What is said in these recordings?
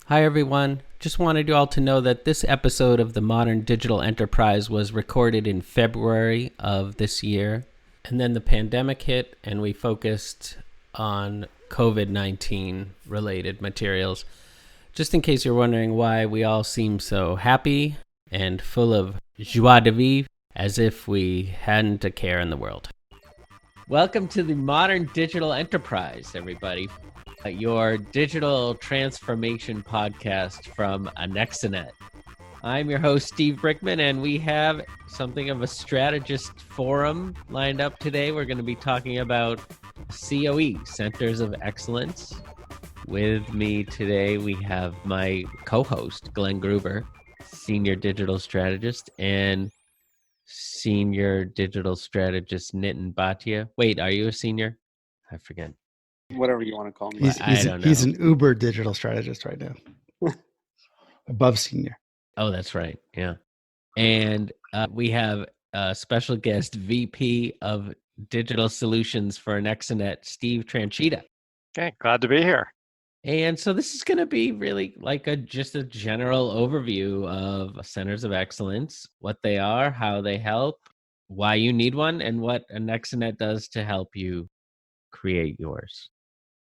Hi, everyone. Just wanted you all to know that this episode of the Modern Digital Enterprise was recorded in February of this year. And then the pandemic hit, and we focused on COVID-19 related materials. Just in case you're wondering why we all seem so happy and full of joie de vivre, as if we hadn't a care in the world. Welcome to the Modern Digital Enterprise, everybody. Your digital transformation podcast from Anexinet. I'm your host, Steve Brickman, and we have something of a strategist forum lined up today. We're going to be talking about COE, Centers of Excellence. With me today, we have my co-host, Glenn Gruber, Senior Digital Strategist, and Senior Digital Strategist, Nitin Bhatia. Wait, are you a senior? I forget. Whatever you want to call me. I don't know. He's an uber digital strategist right now. Above senior. Oh, that's right. Yeah. And we have a special guest, VP of Digital Solutions for Anexinet, Steve Tranchida. Okay, glad to be here. And so this is going to be really like just a general overview of Centers of Excellence, what they are, how they help, why you need one, and what Anexinet does to help you create yours.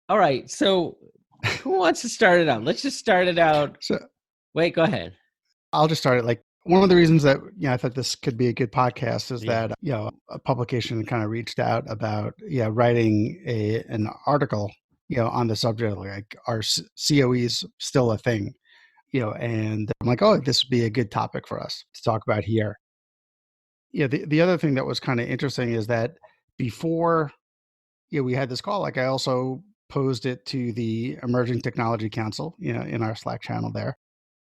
All right, so who wants to start it out? Let's just start it out. Wait, go ahead. I'll just start it. Like, one of the reasons that I thought this could be a good podcast is that a publication kind of reached out about writing an article on the subject, like, are COEs still a thing? And I'm like, oh, this would be a good topic for us to talk about here. The other thing that was kind of interesting is that before we had this call, like, I also posed it to the Emerging Technology Council, in our Slack channel there.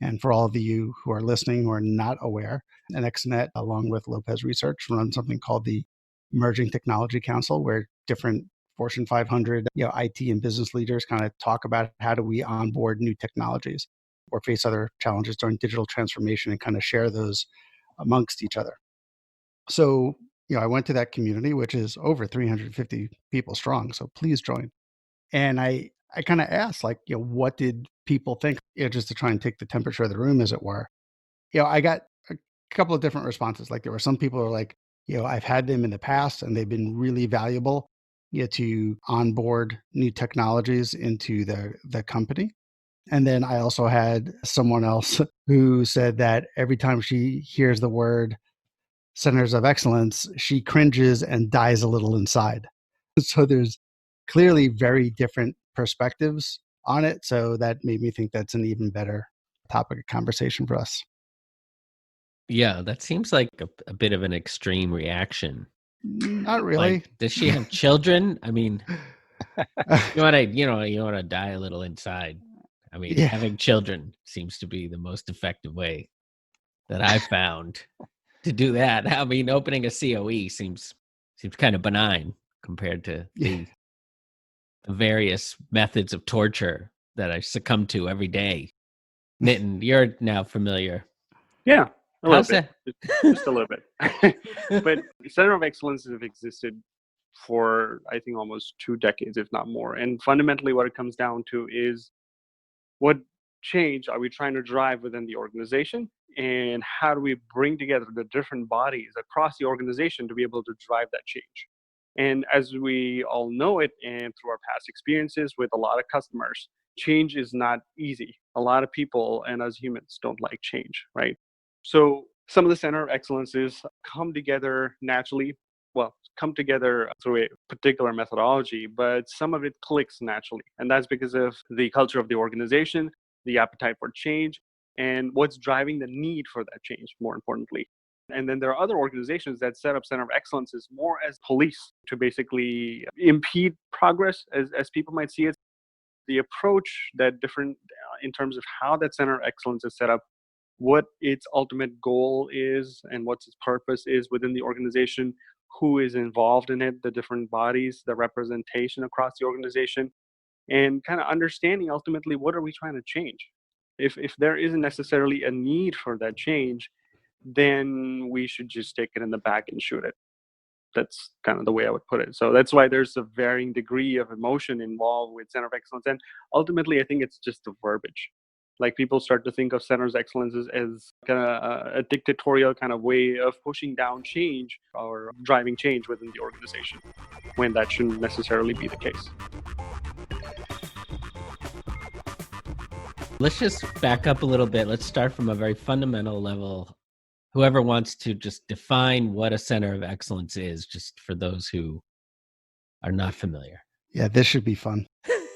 And for all of you who are listening who are not aware, Anexinet, along with Lopez Research, run something called the Emerging Technology Council, where different Fortune 500, IT and business leaders kind of talk about how do we onboard new technologies or face other challenges during digital transformation and kind of share those amongst each other. So, I went to that community, which is over 350 people strong. So please join. And I kind of asked, like, what did people think, just to try and take the temperature of the room, as it were. I got a couple of different responses. Like, there were some people who are like, I've had them in the past and they've been really valuable to onboard new technologies into the company. And then I also had someone else who said that every time she hears the word Centers of Excellence, she cringes and dies a little inside. So there's clearly very different perspectives on it. So that made me think that's an even better topic of conversation for us. Yeah, that seems like a bit of an extreme reaction. Not really. Like, does she have children? I mean, you want to die a little inside. I mean, having children seems to be the most effective way that I've found to do that. I mean, opening a COE seems kind of benign compared to the various methods of torture that I succumb to every day. Nitin, you're now familiar. Yeah, a little bit. That? Just a little bit. But Center of Excellence have existed for, I think, almost 2 decades, if not more. And fundamentally, what it comes down to is, what change are we trying to drive within the organization? And how do we bring together the different bodies across the organization to be able to drive that change? And as we all know it, and through our past experiences with a lot of customers, change is not easy. A lot of people and us humans don't like change, right? So some of the Center of Excellences come together naturally, come together through a particular methodology, but some of it clicks naturally. And that's because of the culture of the organization, the appetite for change, and what's driving the need for that change, more importantly. And then there are other organizations that set up Center of Excellences more as police to basically impede progress, as people might see it. The approach that different in terms of how that Center of Excellence is set up, what its ultimate goal is, and what its purpose is within the organization, who is involved in it, the different bodies, the representation across the organization, and kind of understanding ultimately what are we trying to change. If there isn't necessarily a need for that change, then we should just take it in the back and shoot it. That's kind of the way I would put it. So that's why there's a varying degree of emotion involved with Center of Excellence. And ultimately, I think it's just the verbiage. Like people start to think of centers of excellence as kind of a dictatorial kind of way of pushing down change or driving change within the organization, when that shouldn't necessarily be the case. Let's just back up a little bit. Let's start from a very fundamental level. Whoever wants to just define what a center of excellence is, just for those who are not familiar. Yeah, this should be fun.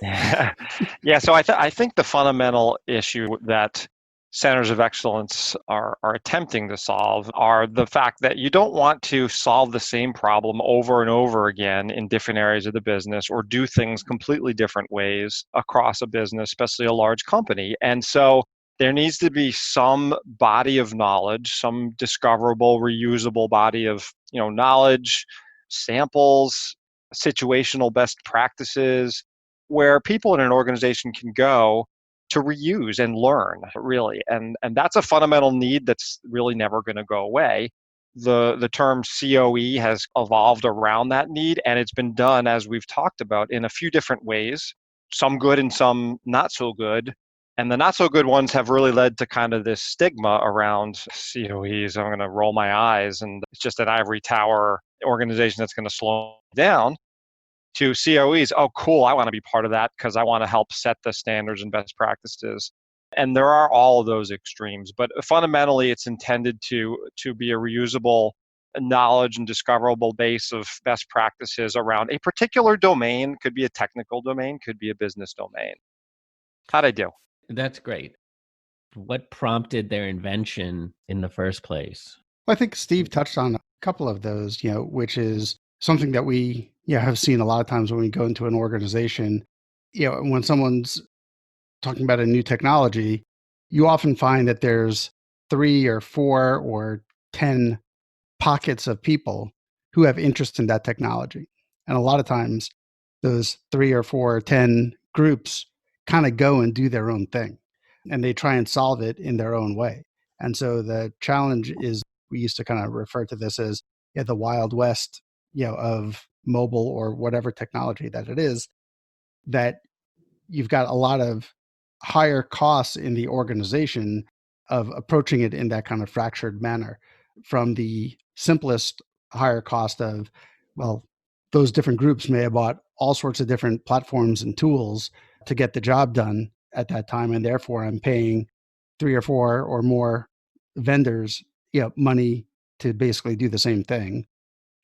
Yeah, so I think the fundamental issue that centers of excellence are attempting to solve are the fact that you don't want to solve the same problem over and over again in different areas of the business, or do things completely different ways across a business, especially a large company. And so there needs to be some body of knowledge, some discoverable, reusable body of knowledge, samples, situational best practices, where people in an organization can go to reuse and learn, really. And that's a fundamental need that's really never going to go away. The term COE has evolved around that need, and it's been done, as we've talked about, in a few different ways, some good and some not so good. And the not so good ones have really led to kind of this stigma around COEs. I'm going to roll my eyes, and it's just an ivory tower organization that's going to slow down. To COEs, oh, cool, I want to be part of that because I want to help set the standards and best practices. And there are all of those extremes, but fundamentally it's intended to be a reusable knowledge and discoverable base of best practices around a particular domain. Could be a technical domain, could be a business domain. How'd I do? That's great. What prompted their invention in the first place? Well, I think Steve touched on a couple of those, which is something that we have seen a lot of times when we go into an organization. When someone's talking about a new technology, you often find that there's 3 or 4 or 10 pockets of people who have interest in that technology. And a lot of times those 3 or 4 or 10 groups kind of go and do their own thing, and they try and solve it in their own way. And so the challenge is, we used to kind of refer to this as the Wild West, of mobile or whatever technology that it is, that you've got a lot of higher costs in the organization of approaching it in that kind of fractured manner, from the simplest higher cost of, well, those different groups may have bought all sorts of different platforms and tools to get the job done at that time, and therefore I'm paying 3 or 4 or more vendors money to basically do the same thing.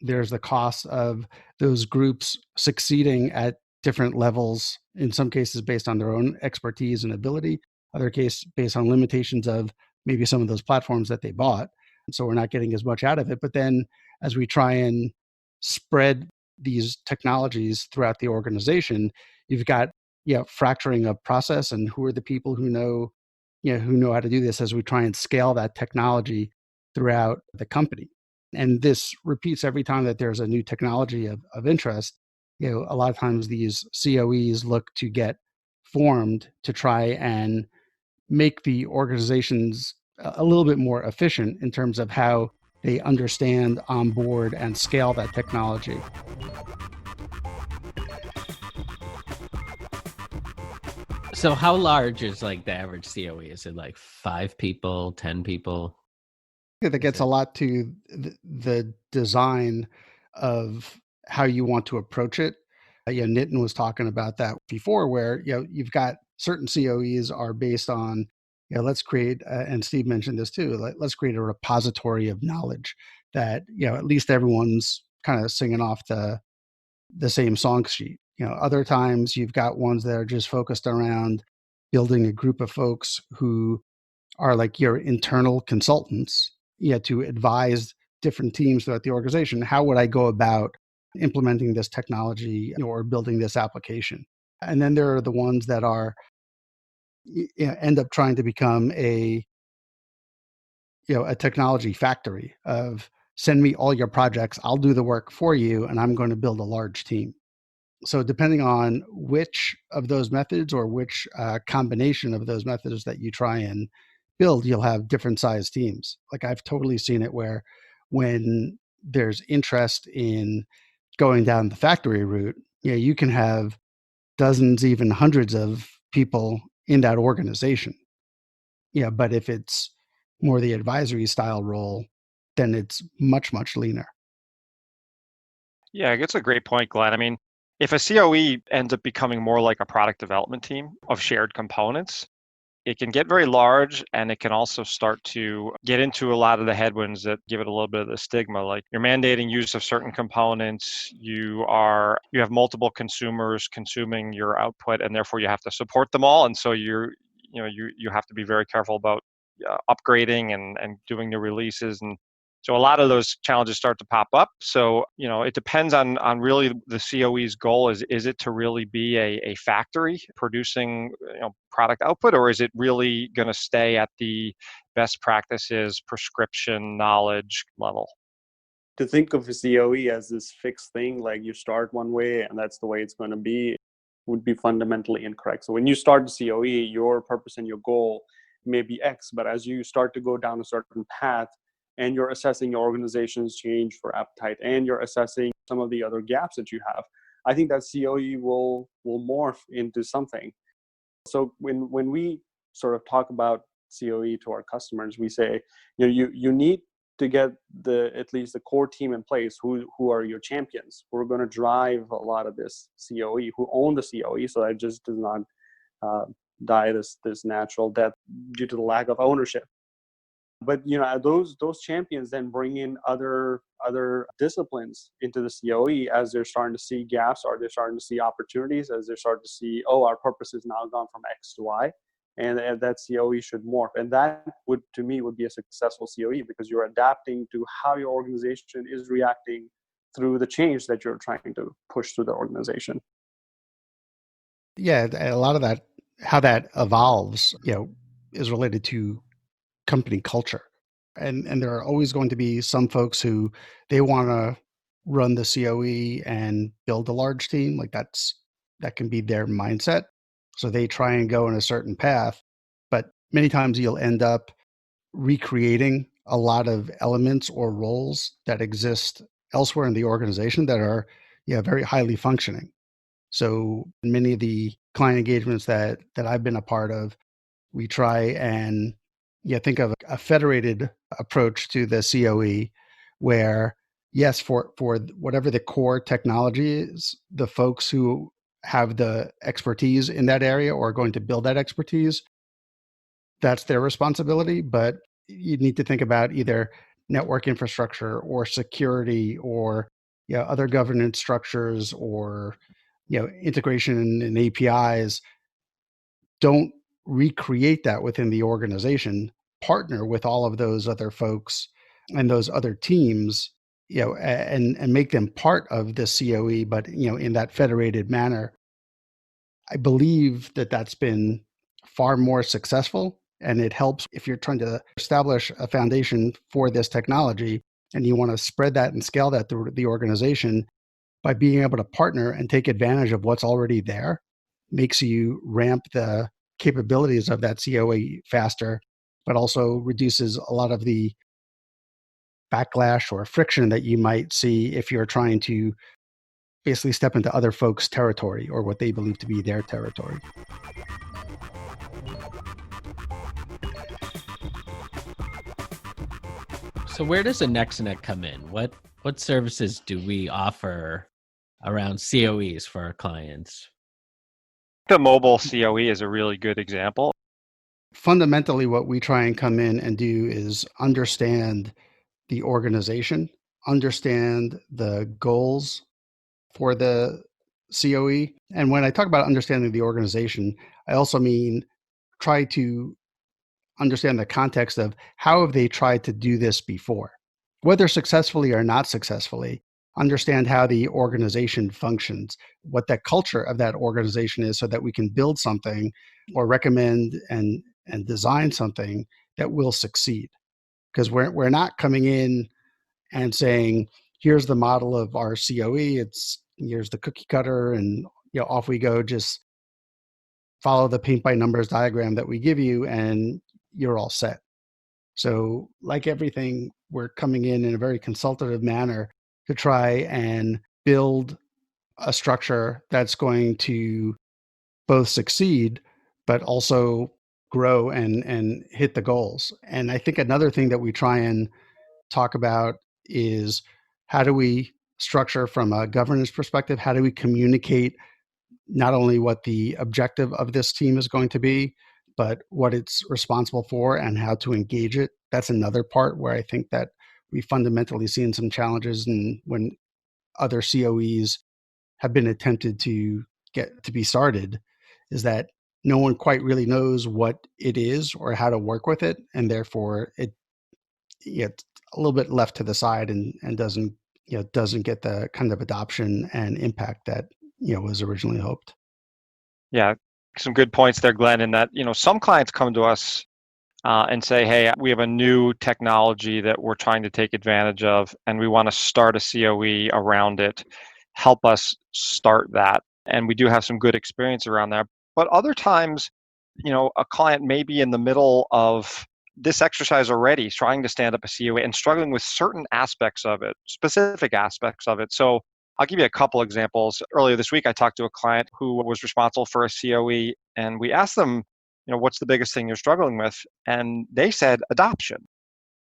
There's the cost of those groups succeeding at different levels, in some cases based on their own expertise and ability, other cases based on limitations of maybe some of those platforms that they bought. So we're not getting as much out of it. But then as we try and spread these technologies throughout the organization, you've got fracturing of process, and who are the people who know how to do this as we try and scale that technology throughout the company. And this repeats every time that there's a new technology of interest. A lot of times these COEs look to get formed to try and make the organizations a little bit more efficient in terms of how they understand, onboard, and scale that technology. So how large is like the average COE? Is it like 5 people, 10 people? That gets a lot to the design of how you want to approach it. Nitin was talking about that before, where you've got certain COEs are based on let's create, and Steve mentioned this too, let's create a repository of knowledge that at least everyone's kind of singing off the same song sheet. Other times you've got ones that are just focused around building a group of folks who are like your internal consultants, to advise different teams throughout the organization. How would I go about implementing this technology or building this application? And then there are the ones that are end up trying to become a technology factory of, send me all your projects, I'll do the work for you, and I'm going to build a large team. So depending on which of those methods or which combination of those methods that you try and build, you'll have different size teams. Like I've totally seen it where when there's interest in going down the factory route, you can have dozens, even hundreds of people in that organization. Yeah, but if it's more the advisory style role, then it's much, much leaner. Yeah, it's a great point, Glenn. I mean, if a COE ends up becoming more like a product development team of shared components, it can get very large, and it can also start to get into a lot of the headwinds that give it a little bit of the stigma. Like, you're mandating use of certain components, you have multiple consumers consuming your output, and therefore you have to support them all. And so you have to be very careful about upgrading and doing new releases. And so a lot of those challenges start to pop up. So, it depends on really the COE's goal. Is it to really be a factory producing product output, or is it really going to stay at the best practices, prescription, knowledge level? To think of a COE as this fixed thing, like you start one way and that's the way it's going to be, would be fundamentally incorrect. So when you start the COE, your purpose and your goal may be X, but as you start to go down a certain path, and you're assessing your organization's change for appetite, and you're assessing some of the other gaps that you have, I think that COE will morph into something. So when we sort of talk about COE to our customers, we say, you need to get at least the core team in place who are your champions, who are going to drive a lot of this COE, who own the COE, so that just does not die this natural death due to the lack of ownership. But those champions then bring in other disciplines into the COE as they're starting to see gaps, or they're starting to see opportunities, as they're starting to see, our purpose is now gone from X to Y, and that COE should morph. And that to me would be a successful COE, because you're adapting to how your organization is reacting through the change that you're trying to push through the organization. Yeah, a lot of that, how that evolves, is related to company culture. And there are always going to be some folks who they want to run the COE and build a large team. Like that can be their mindset. So they try and go in a certain path, but many times you'll end up recreating a lot of elements or roles that exist elsewhere in the organization that are very highly functioning. So many of the client engagements that I've been a part of, we try and think of a federated approach to the COE, where yes, for whatever the core technology is, the folks who have the expertise in that area or are going to build that expertise, that's their responsibility. But you need to think about either network infrastructure or security or other governance structures or integration and APIs. Don't recreate that within the organization. Partner with all of those other folks and those other teams, and make them part of the COE, but in that federated manner. I believe that that's been far more successful, and it helps if you're trying to establish a foundation for this technology and you want to spread that and scale that through the organization. By being able to partner and take advantage of what's already there, makes you ramp the capabilities of that COE faster, but also reduces a lot of the backlash or friction that you might see if you're trying to basically step into other folks' territory or what they believe to be their territory. So where does Anexinet come in? What services do we offer around COEs for our clients? The mobile COE is a really good example. Fundamentally, what we try and come in and do is understand the organization, understand the goals for the COE. And when I talk about understanding the organization, I also mean try to understand the context of how have they tried to do this before, whether successfully or not successfully. Understand how the organization functions, what the culture of that organization is, so that we can build something or recommend and design something that will succeed. Because we're not coming in and saying, here's the model of our COE, here's the cookie cutter, and off we go, just follow the paint by numbers diagram that we give you and you're all set. So like everything, we're coming in a very consultative manner to try and build a structure that's going to both succeed, but also grow and hit the goals. And I think another thing that we try and talk about is how do we structure from a governance perspective? How do we communicate not only what the objective of this team is going to be, but what it's responsible for and how to engage it? That's another part where I think that we fundamentally seen some challenges, and when other COEs have been attempted to get to be started, is that no one quite really knows what it is or how to work with it, and therefore it gets a little bit left to the side and doesn't get the kind of adoption and impact that was originally hoped. Yeah, some good points there, Glenn, in that, some clients come to us and say, hey, we have a new technology that we're trying to take advantage of, and we want to start a COE around it. Help us start that. And we do have some good experience around that. But other times, a client may be in the middle of this exercise already, trying to stand up a COE and struggling with certain aspects of it, specific aspects of it. So I'll give you a couple examples. Earlier this week, I talked to a client who was responsible for a COE, and we asked them, what's the biggest thing you're struggling with? And they said adoption.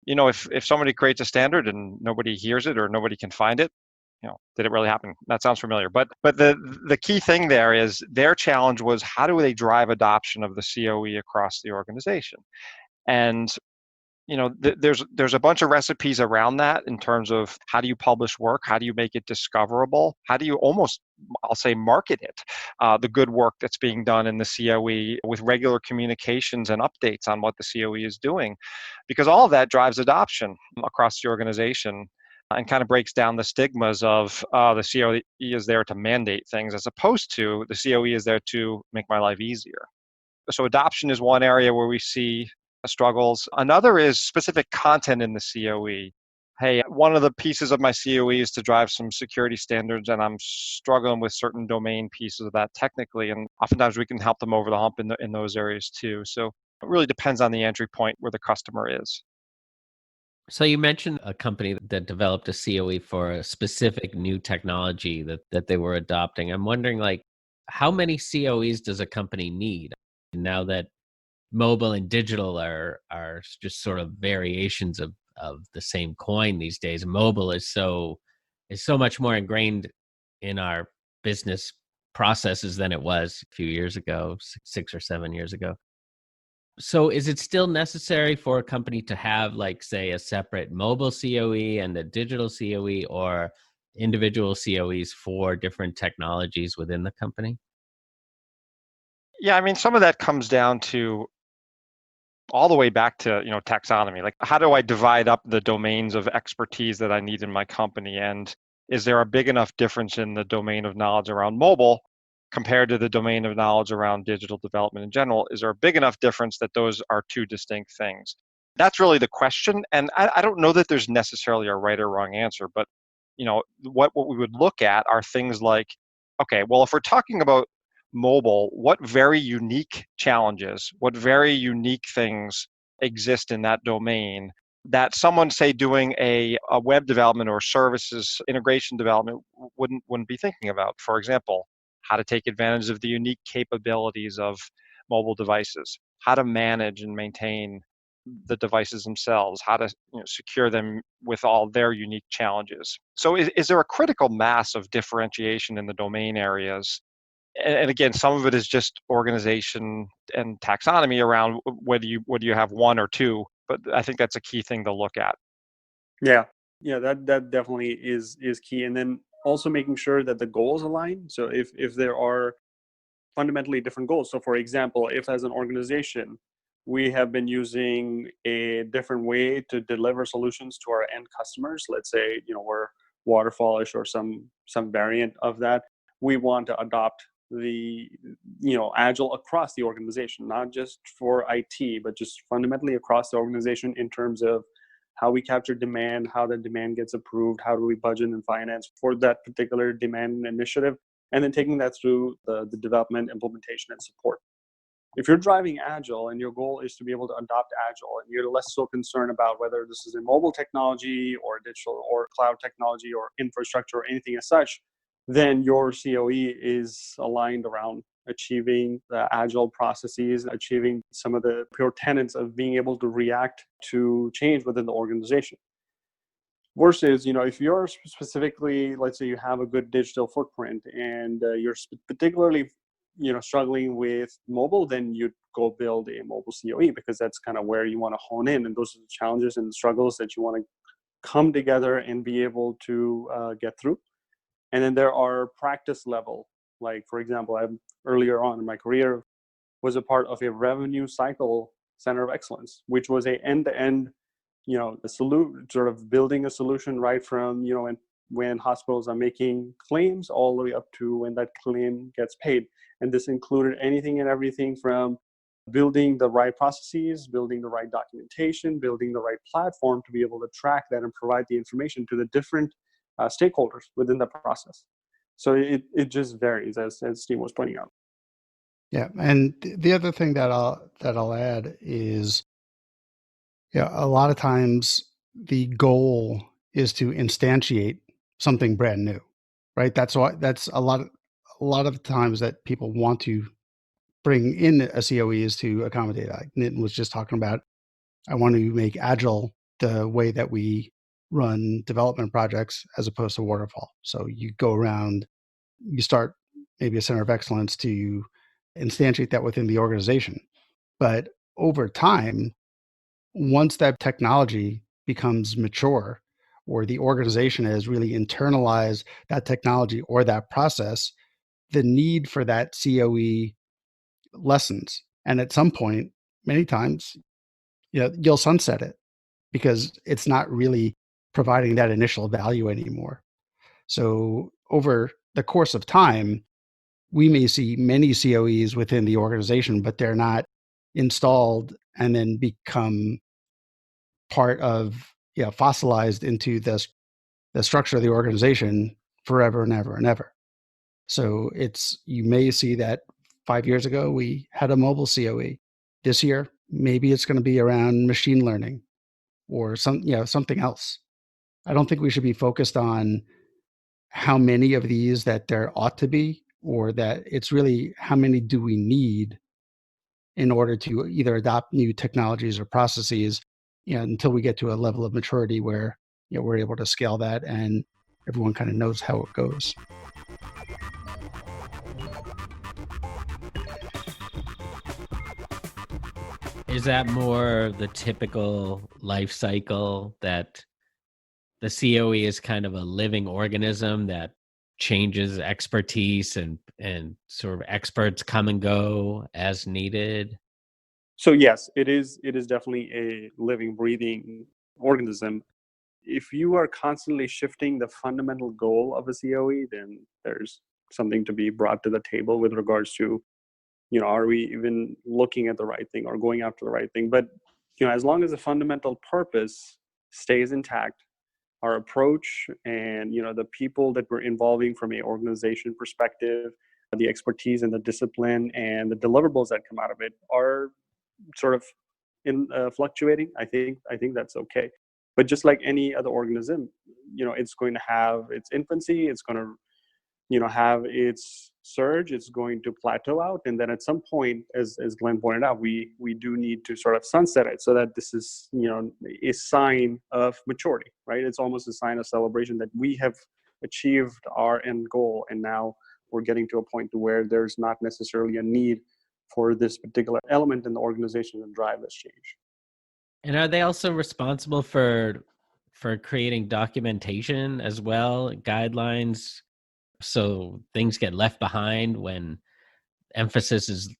If somebody creates a standard and nobody hears it or nobody can find it, did it really happen? That sounds familiar. But the key thing there is their challenge was, how do they drive adoption of the COE across the organization? And there's a bunch of recipes around that in terms of how do you publish work, how do you make it discoverable, how do you almost, I'll say, market it, the good work that's being done in the COE with regular communications and updates on what the COE is doing, because all of that drives adoption across the organization and kind of breaks down the stigmas of the COE is there to mandate things as opposed to the COE is there to make my life easier. So adoption is one area where we see struggles. Another is specific content in the COE. Hey, one of the pieces of my COE is to drive some security standards, and I'm struggling with certain domain pieces of that technically, and oftentimes we can help them over the hump in those areas too. So it really depends on the entry point where the customer is. So you mentioned a company that developed a COE for a specific new technology that they were adopting. I'm wondering, how many COEs does a company need now that mobile and digital are just sort of variations of the same coin these days? Mobile is so much more ingrained in our business processes than it was a few years ago, 6 or 7 years ago. So is it still necessary for a company to have, say, a separate mobile COE and a digital COE, or individual COEs for different technologies within the company? Yeah, I mean, some of that comes down to all the way back to, taxonomy. Like, how do I divide up the domains of expertise that I need in my company? And is there a big enough difference in the domain of knowledge around mobile compared to the domain of knowledge around digital development in general? Is there a big enough difference that those are two distinct things? That's really the question. And I don't know that there's necessarily a right or wrong answer, but what we would look at are things like, okay, well, if we're talking about mobile, what very unique challenges, what very unique things exist in that domain that someone, say, doing a web development or services integration development wouldn't be thinking about? For example, how to take advantage of the unique capabilities of mobile devices, how to manage and maintain the devices themselves, how to secure them with all their unique challenges. So is there a critical mass of differentiation in the domain areas? And again, some of it is just organization and taxonomy around whether you have one or two, but I think that's a key thing to look at. Yeah, that definitely is key. And then also making sure that the goals align. So if there are fundamentally different goals. So for example, if as an organization, we have been using a different way to deliver solutions to our end customers, let's say, we're waterfallish or some variant of that, we want to adopt the agile across the organization, not just for IT, but just fundamentally across the organization in terms of how we capture demand, how the demand gets approved, how do we budget and finance for that particular demand initiative, and then taking that through the development, implementation, and support. If you're driving agile and your goal is to be able to adopt agile, and you're less so concerned about whether this is a mobile technology or digital or cloud technology or infrastructure or anything as such, then your COE is aligned around achieving the agile processes, achieving some of the pure tenets of being able to react to change within the organization. Versus, if you're specifically, let's say you have a good digital footprint and you're particularly, struggling with mobile, then you'd go build a mobile COE because that's kind of where you want to hone in. And those are the challenges and the struggles that you want to come together and be able to get through. And then there are practice level. Like, for example, earlier on in my career was a part of a revenue cycle center of excellence, which was a end-to-end, sort of building a solution right from, when hospitals are making claims all the way up to when that claim gets paid. And this included anything and everything from building the right processes, building the right documentation, building the right platform to be able to track that and provide the information to the different stakeholders within the process. So it just varies, as Steve was pointing out. Yeah, and the other thing that I'll add is, a lot of times the goal is to instantiate something brand new, right? That's a lot of times that people want to bring in a COE is to accommodate. Like Nitin was just talking about, I want to make agile the way that we run development projects as opposed to waterfall. So you go around, you start maybe a center of excellence to instantiate that within the organization. But over time, once that technology becomes mature or the organization has really internalized that technology or that process, the need for that COE lessens. And at some point, many times, you'll sunset it because it's not really providing that initial value anymore. So over the course of time, we may see many COEs within the organization, but they're not installed and then become part of, fossilized into the structure of the organization forever and ever and ever. So you may see that 5 years ago, we had a mobile COE. This year, maybe it's going to be around machine learning or something else. I don't think we should be focused on how many of these that there ought to be, or that it's really how many do we need in order to either adopt new technologies or processes, until we get to a level of maturity where we're able to scale that and everyone kind of knows how it goes. Is that more the typical life cycle that the COE is kind of a living organism that changes expertise and sort of experts come and go as needed? So yes, it is definitely a living, breathing organism. If you are constantly shifting the fundamental goal of a COE, then there's something to be brought to the table with regards to, are we even looking at the right thing or going after the right thing? But, as long as the fundamental purpose stays intact, our approach and, the people that we're involving from an organization perspective, the expertise and the discipline and the deliverables that come out of it are sort of fluctuating, I think that's okay. But just like any other organism, it's going to have its infancy, it's going to, have its surge, it's going to plateau out, and then at some point, as Glenn pointed out, we do need to sort of sunset it so that this is, a sign of maturity, right? It's almost a sign of celebration that we have achieved our end goal, and now we're getting to a point to where there's not necessarily a need for this particular element in the organization to drive this change. And are they also responsible for creating documentation as well, guidelines, so things get left behind when emphasis is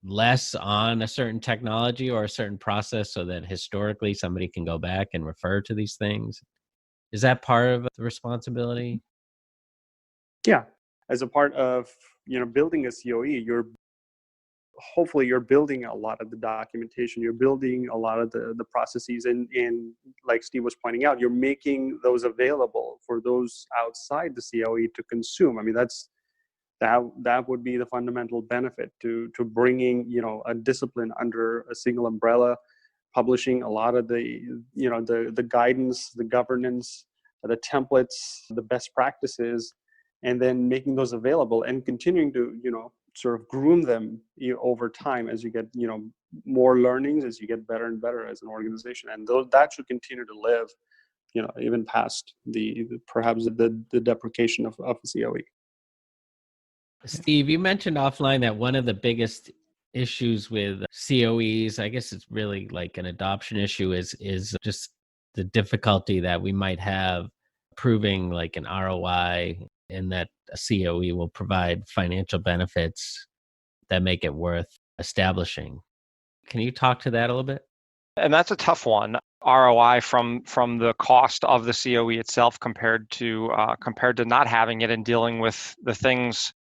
less on a certain technology or a certain process, so that historically somebody can go back and refer to these things? Is that part of the responsibility? Yeah. As a part of, building a COE, hopefully you're building a lot of the documentation, you're building a lot of the processes, and like Steve was pointing out, you're making those available for those outside the COE to consume. I mean, that would be the fundamental benefit to bringing, a discipline under a single umbrella, publishing a lot of the guidance, the governance, the templates, the best practices, and then making those available and continuing to, sort of groom them over time as you get, more learnings, as you get better and better as an organization. And that should continue to live, even past perhaps the deprecation of a COE. Steve, you mentioned offline that one of the biggest issues with COEs, I guess it's really like an adoption issue, is just the difficulty that we might have proving like an ROI, and that a COE will provide financial benefits that make it worth establishing. Can you talk to that a little bit? And that's a tough one. ROI from the cost of the COE itself compared to not having it and dealing with the things,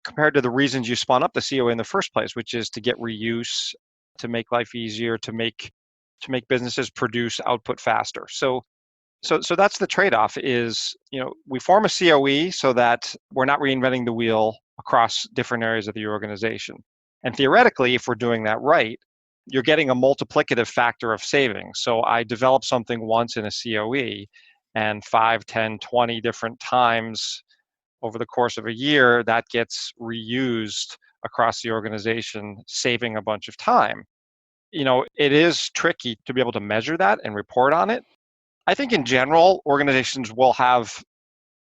compared to the reasons you spun up the COE in the first place, which is to get reuse, to make life easier, to make businesses produce output faster. So that's the trade-off is, we form a COE so that we're not reinventing the wheel across different areas of the organization. And theoretically, if we're doing that right, you're getting a multiplicative factor of savings. So I develop something once in a COE, and 5, 10, 20 different times over the course of a year, that gets reused across the organization, saving a bunch of time. It is tricky to be able to measure that and report on it. I think in general, organizations will have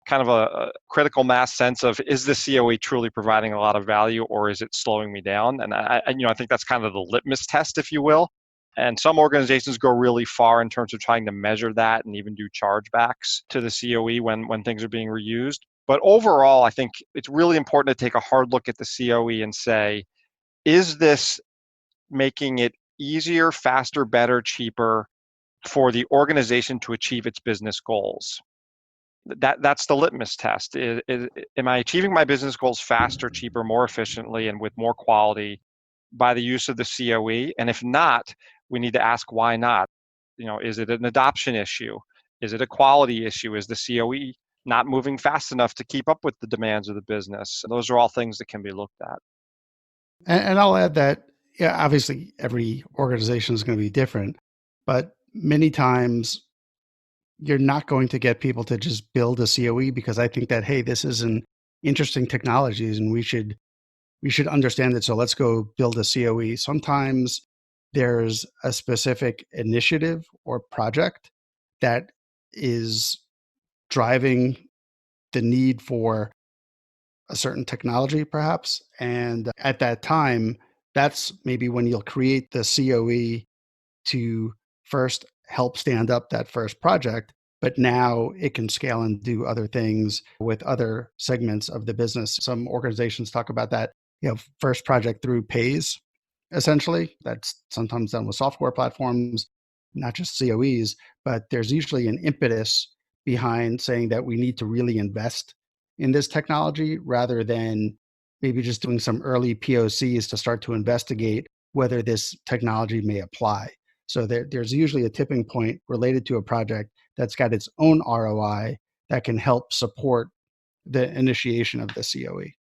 kind of a critical mass sense of, is the COE truly providing a lot of value, or is it slowing me down? And I think that's kind of the litmus test, if you will. And some organizations go really far in terms of trying to measure that and even do chargebacks to the COE when things are being reused. But overall, I think it's really important to take a hard look at the COE and say, is this making it easier, faster, better, cheaper for the organization to achieve its business goals? That's the litmus test. Am I achieving my business goals faster, cheaper, more efficiently, and with more quality by the use of the COE? And if not, we need to ask why not. Is it an adoption issue? Is it a quality issue? Is the COE not moving fast enough to keep up with the demands of the business? Those are all things that can be looked at. And I'll add that, obviously every organization is going to be different, but many times you're not going to get people to just build a COE because I think that, hey, this is an interesting technology and we should understand it. So let's go build a COE. Sometimes there's a specific initiative or project that is driving the need for a certain technology, perhaps. And at that time, that's maybe when you'll create the COE to first help stand up that first project, but now it can scale and do other things with other segments of the business. Some organizations talk about that, first project through pays, essentially. That's sometimes done with software platforms, not just COEs, but there's usually an impetus behind saying that we need to really invest in this technology rather than maybe just doing some early POCs to start to investigate whether this technology may apply. So there's usually a tipping point related to a project that's got its own ROI that can help support the initiation of the COE.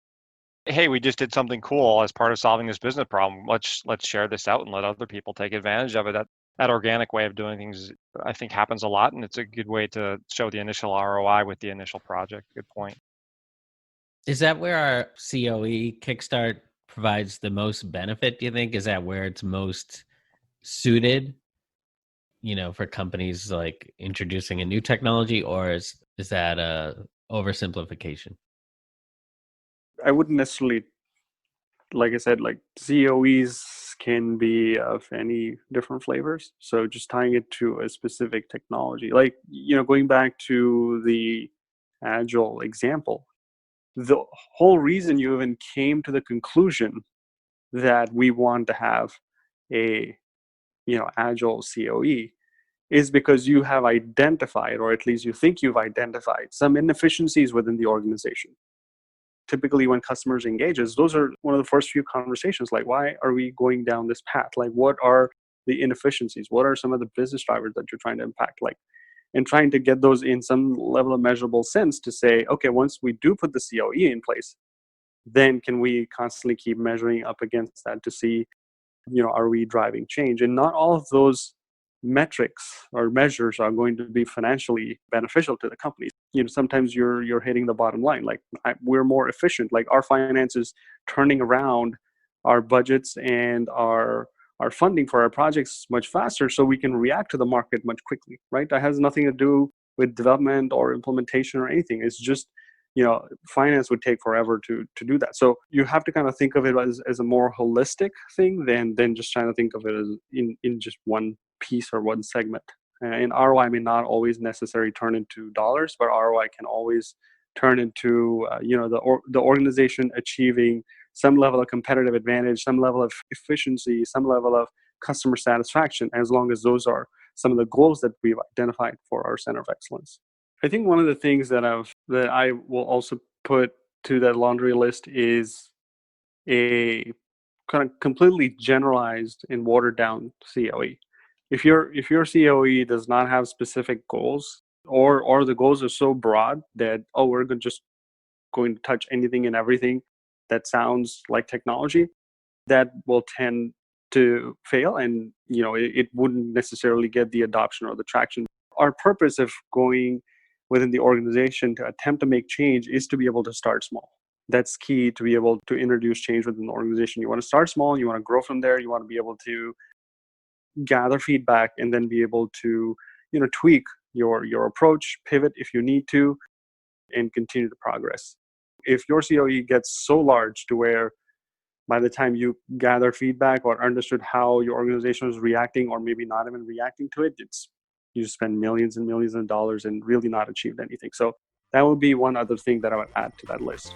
Hey, we just did something cool as part of solving this business problem. Let's share this out and let other people take advantage of it. That organic way of doing things, I think, happens a lot, and it's a good way to show the initial ROI with the initial project. Good point. Is that where our COE Kickstart provides the most benefit, do you think? Is that where it's most suited, for companies like introducing a new technology, or is that a oversimplification? I wouldn't necessarily, like I said, like COEs can be of any different flavors. So just tying it to a specific technology, like, going back to the Agile example, the whole reason you even came to the conclusion that we want to have a, Agile COE is because you have identified, or at least you think you've identified, some inefficiencies within the organization. Typically when customers engages, those are one of the first few conversations, like, why are we going down this path? Like, what are the inefficiencies? What are some of the business drivers that you're trying to impact? Like, and trying to get those in some level of measurable sense to say, okay, once we do put the COE in place, then can we constantly keep measuring up against that to see, are we driving change? And not all of those metrics or measures are going to be financially beneficial to the company. Sometimes you're hitting the bottom line. Like we're more efficient. Like our finances turning around our budgets and our funding for our projects much faster, so we can react to the market much quickly. Right? That has nothing to do with development or implementation or anything. It's just finance would take forever to do that. So you have to kind of think of it as a more holistic thing than just trying to think of it as in just one piece or one segment. And ROI may not always necessarily turn into dollars, but ROI can always turn into the organization achieving some level of competitive advantage, some level of efficiency, some level of customer satisfaction, as long as those are some of the goals that we've identified for our Center of Excellence. I think one of the things that I will also put to that laundry list is a kind of completely generalized and watered down COE. If your COE does not have specific goals, or the goals are so broad that we're just going to touch anything and everything that sounds like technology, that will tend to fail, and it wouldn't necessarily get the adoption or the traction. Our purpose of going within the organization to attempt to make change is to be able to start small. That's key to be able to introduce change within the organization. You want to start small, you want to grow from there, you want to be able to gather feedback and then be able to tweak your approach, pivot if you need to, and continue to progress. If your COE gets so large to where by the time you gather feedback or understood how your organization is reacting, or maybe not even reacting to it, you spend millions and millions of dollars and really not achieved anything. So that would be one other thing that I would add to that list.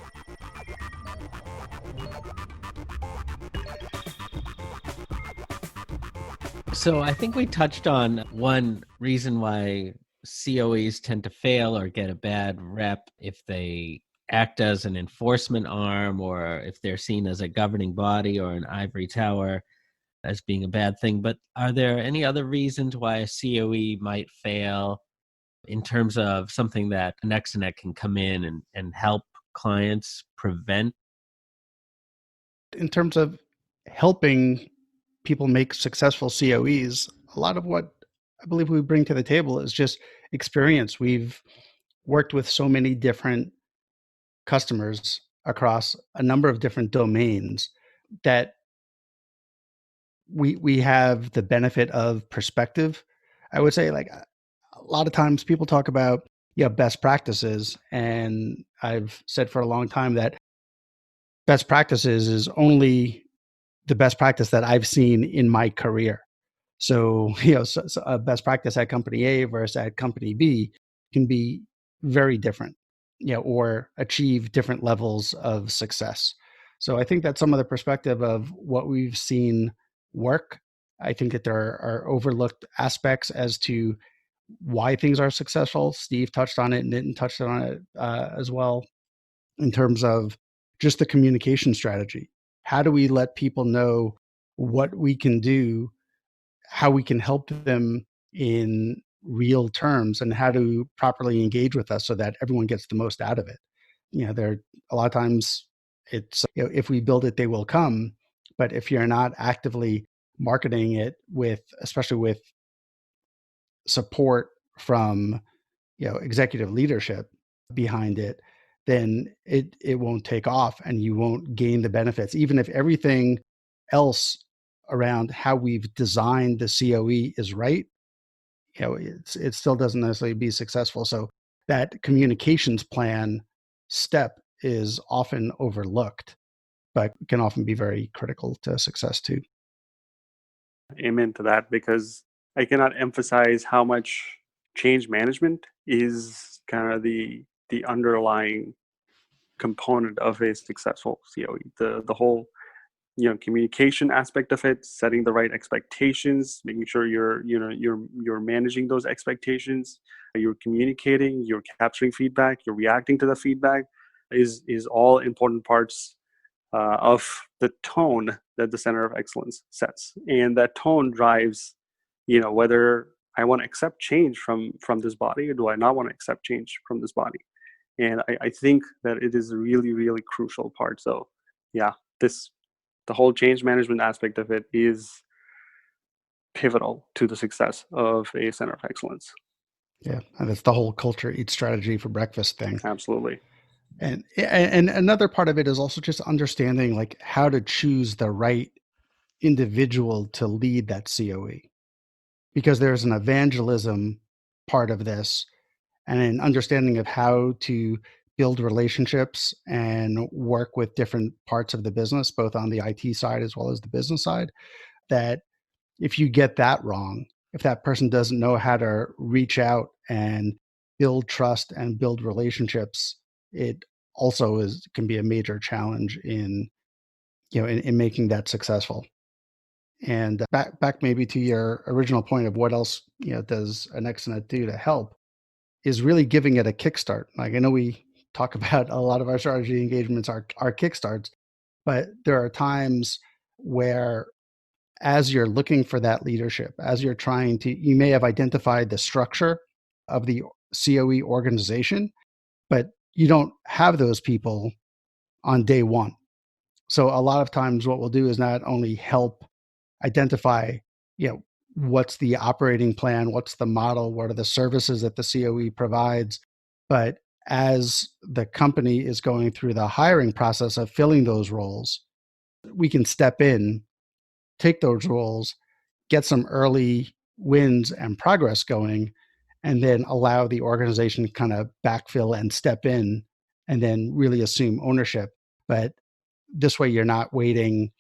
So I think we touched on one reason why COEs tend to fail or get a bad rep if they act as an enforcement arm, or if they're seen as a governing body or an ivory tower as being a bad thing. But are there any other reasons why a COE might fail in terms of something that Anexinet can come in and help clients prevent? In terms of helping people make successful COEs, a lot of what I believe we bring to the table is just experience. We've worked with so many different customers across a number of different domains that we have the benefit of perspective. I would say, like, a lot of times people talk about best practices, and I've said for a long time that best practices is only the best practice that I've seen in my career. So, so a best practice at company A versus at company B can be very different, or achieve different levels of success. So I think that's some of the perspective of what we've seen work. I think that there are overlooked aspects as to why things are successful. Steve touched on it, Nitin touched on it as well, in terms of just the communication strategy. How do we let people know what we can do, how we can help them in real terms, and how to properly engage with us so that everyone gets the most out of it? There a lot of times it's, if we build it, they will come. But if you're not actively marketing it especially with support from executive leadership behind it, then it won't take off and you won't gain the benefits, even if everything else around how we've designed the COE is right. It still doesn't necessarily be successful. So that communications plan step is often overlooked, but can often be very critical to success too. Amen to that, because I cannot emphasize how much change management is kind of the underlying component of a successful COE. The whole communication aspect of it, setting the right expectations, making sure you're managing those expectations, you're communicating, you're capturing feedback, you're reacting to the feedback, is all important parts of the tone that the Center of Excellence sets. And that tone drives whether I want to accept change from this body, or do I not want to accept change from this body. And I think that it is a really, really crucial part. So yeah, the whole change management aspect of it is pivotal to the success of a center of excellence. Yeah, and that's the whole culture eats strategy for breakfast thing. Absolutely. And another part of it is also just understanding like how to choose the right individual to lead that COE, because there's an evangelism part of this and an understanding of how to build relationships and work with different parts of the business, both on the IT side as well as the business side, that if you get that wrong, if that person doesn't know how to reach out and build trust and build relationships, it also can be a major challenge in making that successful. And back maybe to your original point of what else does Anexinet do to help, is really giving it a kickstart. Like I know we talk about a lot of our strategy engagements are kickstarts, but there are times where as you're looking for that leadership, as you're trying to, you may have identified the structure of the COE organization, but you don't have those people on day one. So a lot of times what we'll do is not only help identify, what's the operating plan, what's the model, what are the services that the COE provides, but as the company is going through the hiring process of filling those roles, we can step in, take those roles, get some early wins and progress going, and then allow the organization to kind of backfill and step in and then really assume ownership. But this way you're not waiting,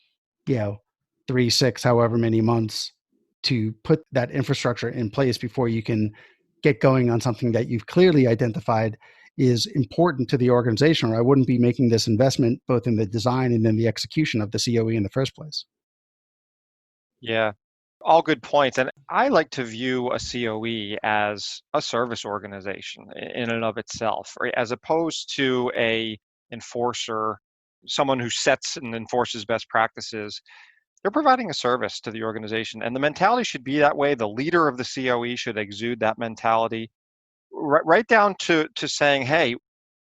3, 6, however many months to put that infrastructure in place before you can get going on something that you've clearly identified is important to the organization, or I wouldn't be making this investment both in the design and then the execution of the COE in the first place. Yeah, all good points. And I like to view a COE as a service organization in and of itself, right? As opposed to a enforcer, someone who sets and enforces best practices. They're providing a service to the organization, and the mentality should be that way. The leader of the COE should exude that mentality, right down to saying, hey,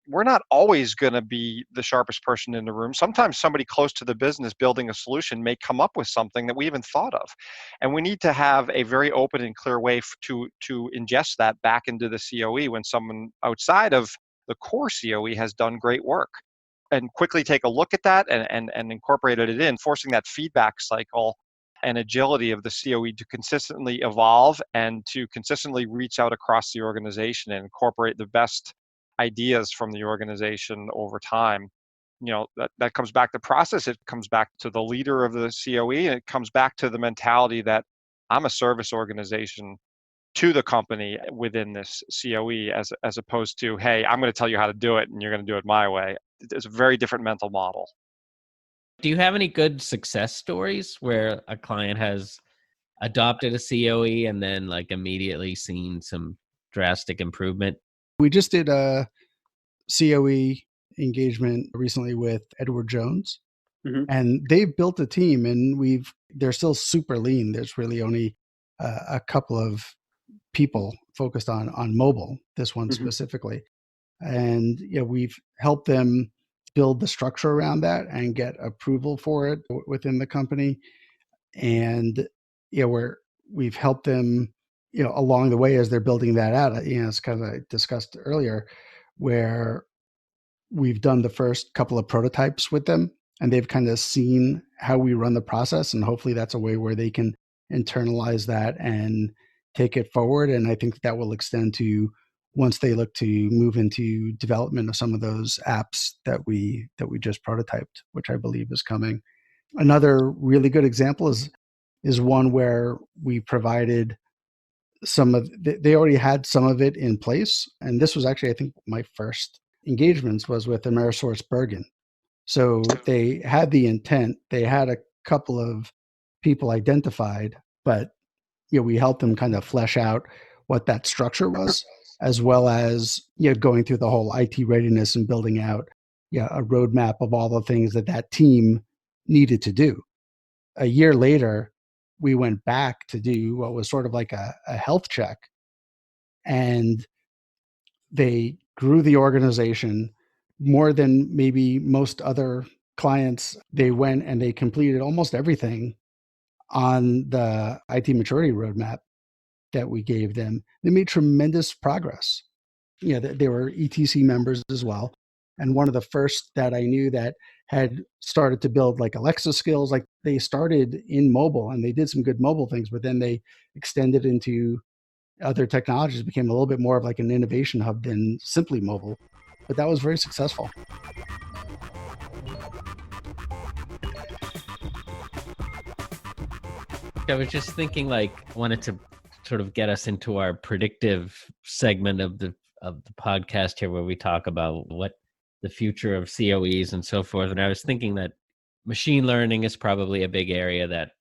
we're not always going to be the sharpest person in the room. Sometimes somebody close to the business building a solution may come up with something that we haven't thought of. And we need to have a very open and clear way to ingest that back into the COE when someone outside of the core COE has done great work, and quickly take a look at that and incorporate it in, forcing that feedback cycle and agility of the COE to consistently evolve and to consistently reach out across the organization and incorporate the best ideas from the organization over time. That comes back to process. It comes back to the leader of the COE, and it comes back to the mentality that I'm a service organization to the company within this COE, as opposed to, hey, I'm going to tell you how to do it and you're going to do it my way. It's a very different mental model. Do you have any good success stories where a client has adopted a COE and then like immediately seen some drastic improvement? We just did a COE engagement recently with Edward Jones, and they've built a team, and they're still super lean. There's really only a couple of people focused on mobile, this one specifically. And we've helped them build the structure around that and get approval for it within the company. And we've helped them along the way as they're building that out. It's kind of I discussed earlier, where we've done the first couple of prototypes with them, and they've kind of seen how we run the process, and hopefully that's a way where they can internalize that and take it forward. And I think that will extend to once they look to move into development of some of those apps that we just prototyped, which I believe is coming. Another really good example is one where we provided they already had some of it in place. And this was actually, I think, my first engagements was with Amerisource Bergen. So they had the intent, they had a couple of people identified, but we helped them kind of flesh out what that structure was, as well as going through the whole IT readiness and building out a roadmap of all the things that team needed to do. A year later, we went back to do what was sort of like a health check, and they grew the organization more than maybe most other clients. They went and they completed almost everything on the IT maturity roadmap that we gave them, they made tremendous progress. They were ETC members as well. And one of the first that I knew that had started to build like Alexa skills, like they started in mobile and they did some good mobile things, but then they extended into other technologies, became a little bit more of like an innovation hub than simply mobile. But that was very successful. I was just thinking, wanted to sort of get us into our predictive segment of the podcast here, where we talk about what the future of COEs and so forth. And I was thinking that machine learning is probably a big area that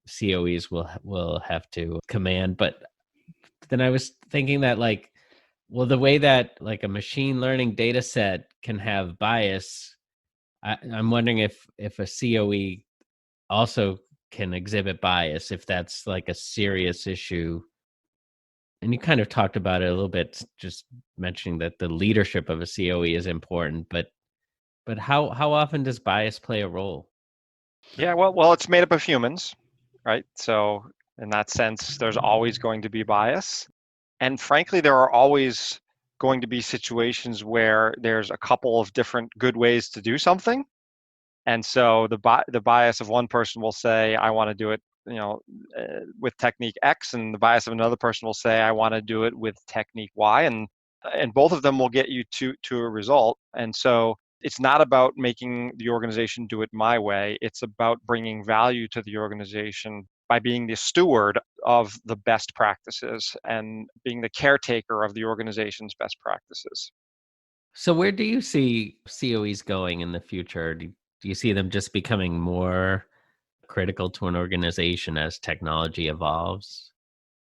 COEs will have to command. But then I was thinking that the way that a machine learning data set can have bias, I'm wondering if a COE also can exhibit bias, if that's a serious issue. And you kind of talked about it a little bit, just mentioning that the leadership of a COE is important, but how often does bias play a role? Yeah, well, it's made up of humans, right? So in that sense, there's always going to be bias. And frankly, there are always going to be situations where there's a couple of different good ways to do something. And so the bias of one person will say, I want to do it, with technique X, and the bias of another person will say, I want to do it with technique Y, and both of them will get you to a result. And so it's not about making the organization do it my way. It's about bringing value to the organization by being the steward of the best practices and being the caretaker of the organization's best practices. So where do you see COEs going in the future? Do you see them just becoming more critical to an organization as technology evolves?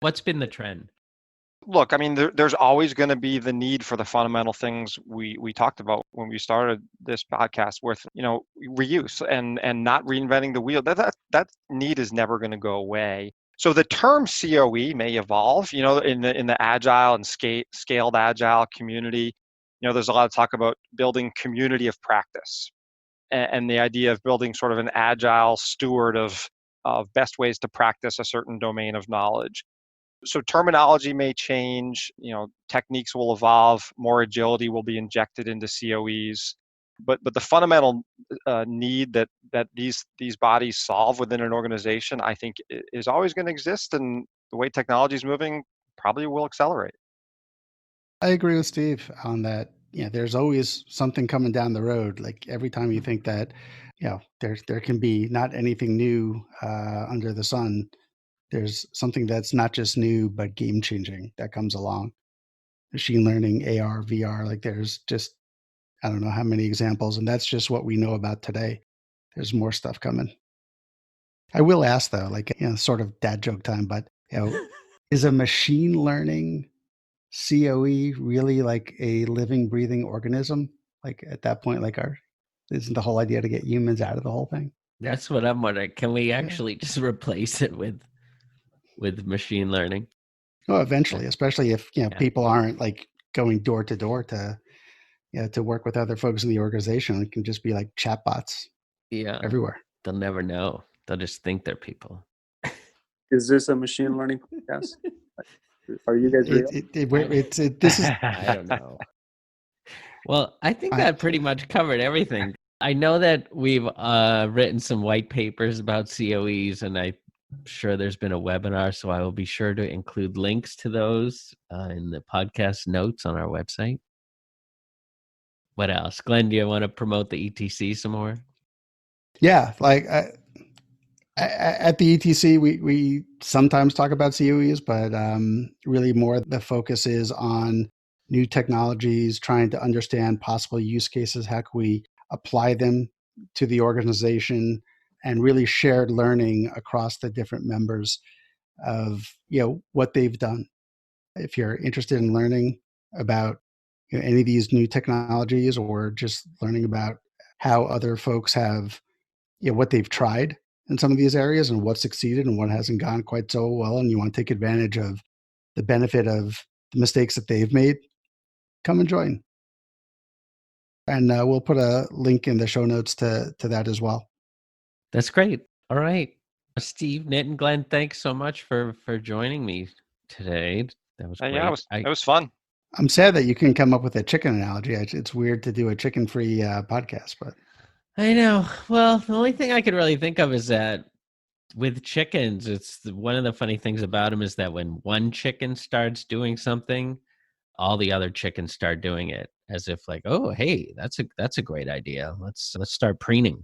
What's been the trend? Look, I mean, there's always going to be the need for the fundamental things we talked about when we started this podcast, with reuse and not reinventing the wheel. That need is never going to go away. So the term COE may evolve. In the agile and scaled agile community, there's a lot of talk about building community of practice, and the idea of building sort of an agile steward of best ways to practice a certain domain of knowledge. So terminology may change, techniques will evolve, more agility will be injected into COEs, but the fundamental need that these bodies solve within an organization, I think, is always going to exist, and the way technology is moving probably will accelerate. I agree with Steve on that. There's always something coming down the road. Like every time you think that, there can be not anything new under the sun, there's something that's not just new, but game changing that comes along. Machine learning, AR, VR, like there's just, I don't know how many examples. And that's just what we know about today. There's more stuff coming. I will ask though, sort of dad joke time, but, is a machine learning COE really like a living, breathing organism? Like at that point, isn't the whole idea to get humans out of the whole thing? That's what I'm wondering. Can we actually just replace it with machine learning? Oh, eventually, especially if people aren't going door to door to work with other folks in the organization. It can just be like chatbots. Yeah, everywhere. They'll never know. They'll just think they're people. Is this a machine learning podcast? Are you guys real? This is. I don't know. Well, I think that pretty much covered everything. I know that we've written some white papers about COEs, and I'm sure there's been a webinar, so I will be sure to include links to those in the podcast notes on our website. What else? Glenn, do you want to promote the ETC some more? Yeah, at the ETC, we sometimes talk about COEs, but really more the focus is on new technologies, trying to understand possible use cases. How can we apply them to the organization, and really shared learning across the different members of what they've done. If you're interested in learning about any of these new technologies, or just learning about how other folks have what they've tried in some of these areas and what succeeded and what hasn't gone quite so well, and you want to take advantage of the benefit of the mistakes that they've made, come and join. And we'll put a link in the show notes to that as well. That's great. All right. Steve, Nitin, Glenn, thanks so much for joining me today. That was great. Yeah, it was fun. I'm sad that you couldn't come up with a chicken analogy. It's weird to do a chicken-free podcast, but I know. Well, the only thing I could really think of is that with chickens, one of the funny things about them is that when one chicken starts doing something, all the other chickens start doing it, as if like, oh, hey, that's a great idea. Let's start preening,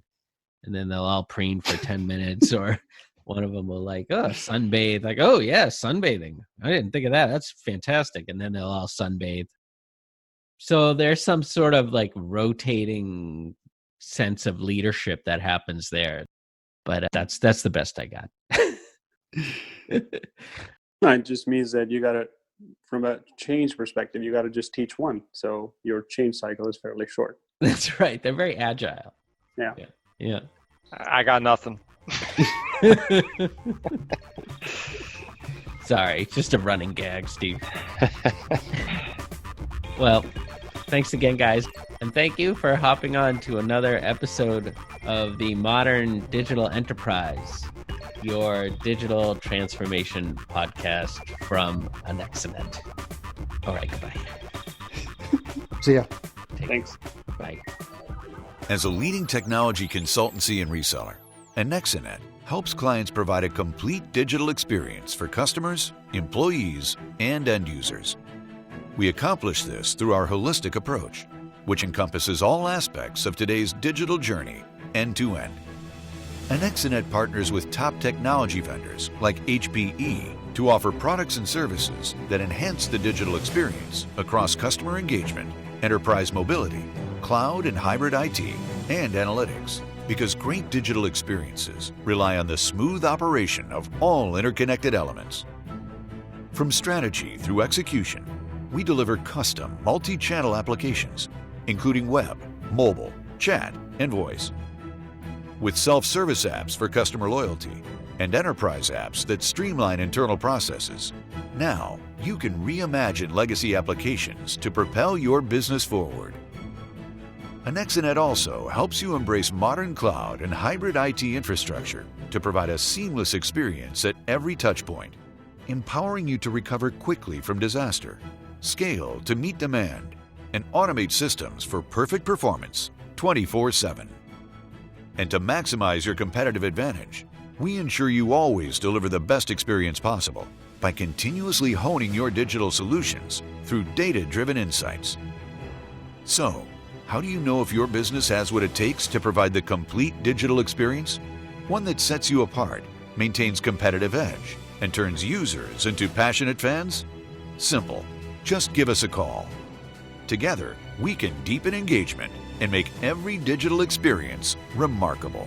and then they'll all preen for 10 minutes, or one of them will like, oh, sunbathe, like, oh yeah, sunbathing. I didn't think of that. That's fantastic, and then they'll all sunbathe. So there's some sort of like rotating sense of leadership that happens there, but that's the best I got. It just means that you got to, from a change perspective, you got to just teach one. So your change cycle is fairly short. That's right. They're very agile. Yeah. I got nothing. Sorry, just a running gag, Steve. Well, thanks again, guys. And thank you for hopping on to another episode of the Modern Digital Enterprise, your digital transformation podcast from Anexinet. All right, goodbye. see ya. Thanks. Bye. As a leading technology consultancy and reseller, Anexinet helps clients provide a complete digital experience for customers, employees, and end users. We accomplish this through our holistic approach, which encompasses all aspects of today's digital journey, end to end. Anexinet partners with top technology vendors like HPE to offer products and services that enhance the digital experience across customer engagement, enterprise mobility, cloud and hybrid IT, and analytics. Because great digital experiences rely on the smooth operation of all interconnected elements. From strategy through execution, we deliver custom multi-channel applications, including web, mobile, chat, and voice. With self-service apps for customer loyalty and enterprise apps that streamline internal processes, now you can reimagine legacy applications to propel your business forward. Anexinet also helps you embrace modern cloud and hybrid IT infrastructure to provide a seamless experience at every touchpoint, empowering you to recover quickly from disaster, scale to meet demand, and automate systems for perfect performance 24/7. And to maximize your competitive advantage, we ensure you always deliver the best experience possible by continuously honing your digital solutions through data-driven insights. So, how do you know if your business has what it takes to provide the complete digital experience? One that sets you apart, maintains competitive edge, and turns users into passionate fans? Simple. Just give us a call. Together, we can deepen engagement and make every digital experience remarkable.